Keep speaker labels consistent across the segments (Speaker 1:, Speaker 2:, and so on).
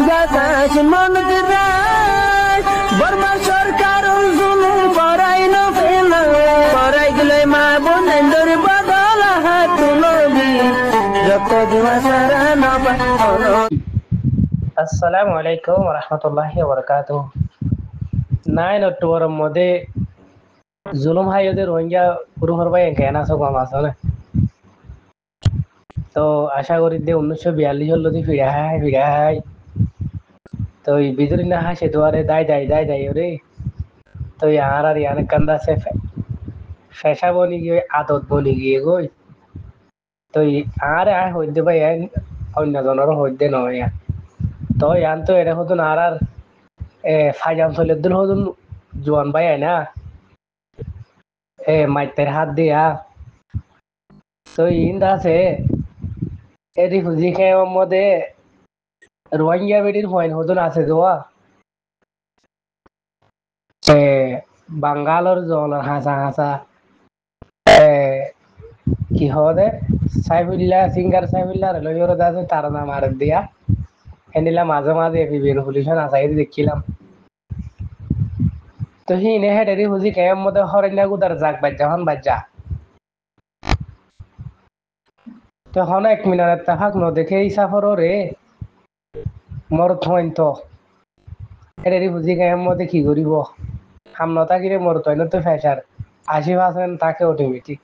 Speaker 1: বাতাস মন দিরাই বর্মা সরকার জুলুম করাই না ফেলা করাই গেলে মা বোনের বদল হাত তুলবি যত দিবা সারা না পালো।
Speaker 2: আসসালামু আলাইকুম রহমতুল্লাহি ওয়া বারাকাতুহু। 9 অক্টোবরের মধ্যে জুলুম হাইয়দের রোহিঙ্গা পুরুষর ভাই কেন আছো কম আছো না। তো আশা করি যে 1942 লদি ফিরা হাই তো এই বিদুরি না হাসে দুয়ারে দাই ওরে। তো আর ইয়ান কান্দা সে ফেসা বনি গিয়ে আদত বনি গিয়ে গই। তো আর হইতে ভাই অন্য জনের হইতে নয়। তো ইয়ান তো এটা হতো আর ফাইজাম সৈয়দুল হদুন জোয়ান ভাই না মাইতের হাত দিয়া তো ইন্দ আছে এদি হুজি খেয়ে মধ্যে রোহিঙ্গা বেটির হইন হদুন আছে যোয়া বাঙ্গালোর জল হাসা হাসা কি হদে সাইফুল্লাহ সিঙ্গার সাইফুল্লাহ লইর আছে তার নাম আর দিয়া এনিলা মাঝে মাঝে বিভিন্ন পুলিশন আসাই দেখিলাম। তো হি নে হেডেরি হুজি খেয়ে মধ্যে হরেন্যা গুদার যাক বাজ্জা হন বাজ্জা তখন 1 মিনিট তাহাক ন দেখে এই সাফর রে মর থইন তো এটারি বুঝি গায়ের মধ্যে কি করিব হামনা থাকিলে মর তৈন তো ফেসার 80% তাকে অটোমেটিক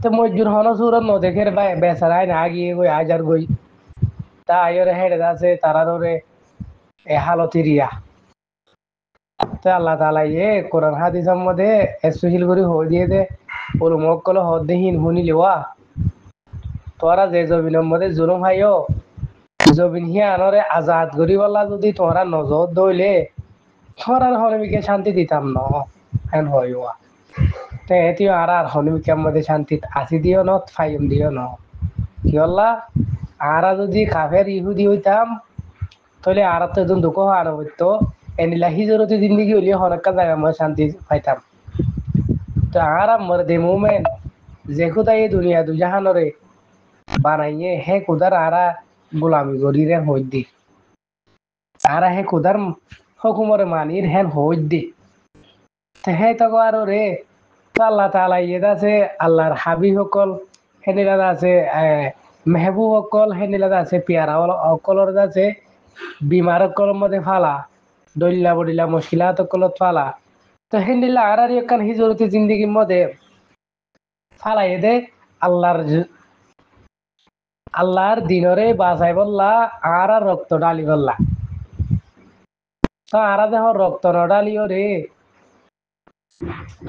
Speaker 2: তো মজুর হন সুরত ন দেখে বেচারাই না গিয়ে গই আজার গই তা আয়র হেডে আছে তারারে এ হালতিরিয়া তো আল্লাহ তাআলা কোরআন হাদিসের মধ্যে স্পেশাল করে হয়ে দিয়ে দে ওর মক্কল হদ দেহিন হুনি লিওয়া তোরা যে জমিনের মধ্যে জুলুম হাইও জমিন হিয়া আনরে আজাদ করি বলা যদি তোরা নজর দইলে তোরা হনমিকে শান্তি দিতাম ন হেন হইয়া তে এটিও আর হনমিকের মধ্যে শান্তি আসি দিও ন ফাইম দিও ন কি হল্লা আর যদি কাফের ইহুদি হইতাম তাহলে আর তো এজন দুঃখ আর হইতো এনিলা হিজরতি জিন্দগি হইলে হনকা জায়গা মধ্যে শান্তি পাইতাম। তো আর মর দে মুমেন্ট যে খুদা এই দুনিয়া দুজাহানরে বানাইয়ে হে খুদার আরা গোলামি গরিরে হই দি আর হে খুদার হুকুমরে মানির হেন হই দি হে তো আর রে তো আল্লাহ তাআলা আছে আল্লাহর হাবিব সকল হেনিলা আছে মেহবুব সকল হেনিলা আছে পিয়ারা সকলর আছে বিমার সকলের মধ্যে ফালা দলিলা বডিলা মুশকিলাত সকলত ফালা তো হেনিলা আর একখান হিজরতি জিন্দিগির মধ্যে ফালাই দে আল্লাহর দিনরে বাঁচাই বললা আর রক্ত ডালি বললা তো আর দেহ রক্ত ন ডালিও রে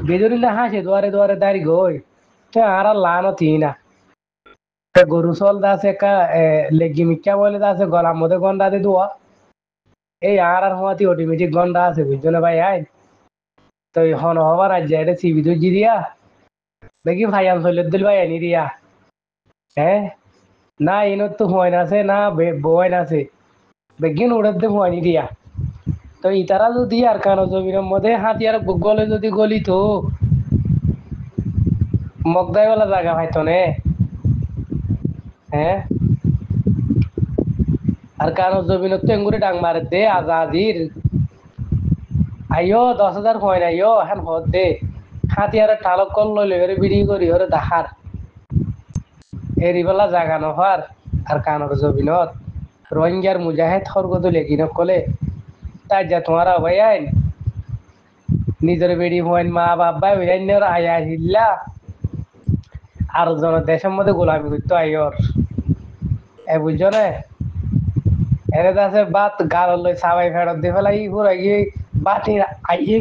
Speaker 2: বেদরিলা হাসে দুয়ারে দুয়ারে দাঁড়ি গই তো আর লানো তিনা গরু চল দাসে কা লেগি মিক্কা বলে দাসে গলার মধ্যে গন্ডা দি দোয়া এই আর হওয়াতি অটোমেটিক গন্ডা আছে বুঝছো না ভাই আই তো হন হবার আজ এটা সিবি তো জিরিয়া দেখি ভাই আম চলে দিল ভাই আনি রিয়া হ্যাঁ না ইনত তো হয় না আছে না বয় না আছে বেগিন উড়াতে হয়নি দিয়া তো ইতারা যদি আর কানো জমিনের মধ্যে হাতিয়ার গলে যদি গলি তো মগদাই বলা জায়গা পাইতো নে হ্যাঁ আর কানো জমিনত তো এঙ্গুরি ডাং মারে দে আজাদির আইও 10,000 হয় না আইও এখন হদ দে হাতিয়ারে টালক কল লইলে ওরে বিড়ি করি ওরে দাহার এরিবেলা জাগা নহার আর কানোর জমিনত রোহিঙ্গার মুজাহিদ হরগত লেগিন কলে তাই যা তোমার ভাই আইন নিজের বেড়ি হইন মা বাবা হইন আয়া হিল্লা আর জন দেশের মধ্যে গোলামি করতো আইয়র এ বুঝছো না এনে আছে বাত গাল লই সাবাই ফেরত দিয়ে ফেলাই ঘুরে গিয়ে বাতির আইয়ে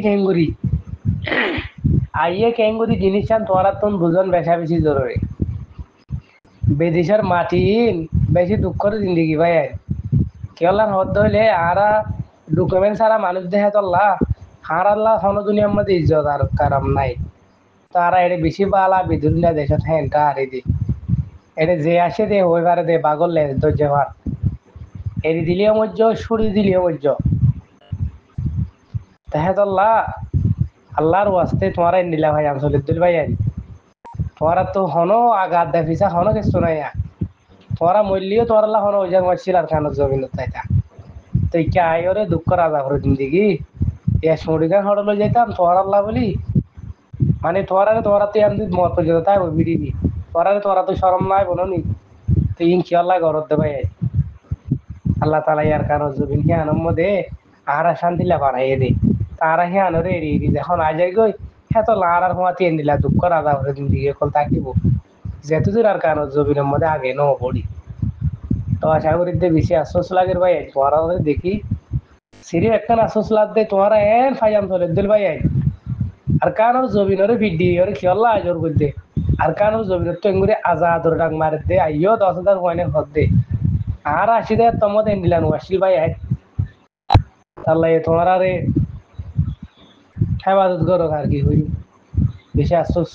Speaker 2: কেঙ্গুরি জিনিস চান তোমার তো দুজন বেশা বেশি জরুরি বেদিশার মাটি বেশি দুঃখের জিন্দগি ভাই কেলার হদ হইলে আরা ডকুমেন্ট ছাড়া মানুষ দেখে তোল্লা হার আল্লাহ হন দুনিয়ার মধ্যে ইজ্জত আর কারাম নাই তারা এটা বেশি বালা বিদুল্লা দেশত হেনটা হারি দি এটা যে আসে দে ওই বারে দে বাগল লে ধৈর্য ভার এরি দিলিও মজ্জ সুরি দিলিও মজ্জ দেখে তোল্লা আল্লাহর ওয়াস্তে তোমার নিলা ভাই আনসলিদ দিল ভাই তোমার তো হনো আগার দে ফিসা হনো কিছু নাই তোরা মরলিও তোর আল্লাহ হন ওই জায়গা মারছিল আর কানো জমিন তাইতা তুই কে আয় ওরে দুঃখ রাজা করে জিন্দিগি এ সরিগান হড়লো যেতাম তোর আল্লাহ বলি মানে তোরা তুই আমি মত পর্যন্ত তাই ওই বিড়িবি তোরা তো শরম নাই বলো নি তুই ইনকি আল্লাহ গরত দে ভাই আল্লাহ তালা ইয়ার কানো জমিন কে আনম্ম দে আহারা শান্তি লা বাড়াইয়ে দে তারা হে আনো রে এড়িয়ে দি এখন আজ গই হ্যাঁ তো লার আর হওয়া তিন দিলা দুঃখ রাজা করে জিন্দিগি কল তাকিব যেহেতু তোর আর কানো জমিনের মধ্যে আগে ন পড়ি তো আশা করি দে বেশি আশ্বাস লাগের ভাই তোরা দেখি সিরি একটা আশ্বাস লাগ দে তোরা এন ফাইজাম চলে দিল ভাই আর কানোর জমিনের ভিডি ওরে খেয়াল্লা আজর করতে আর কানোর জমিনের তো এঙ্গুরি আজাদর ডাক মারে দে আইও 10,000 কয়নে হদ দে আর 80,000 তোমাদের এন্ডিলান ওয়াসিল ভাই তাহলে তোমার আরে হেফাজত করো আর কি হই বেশি আশ্বাস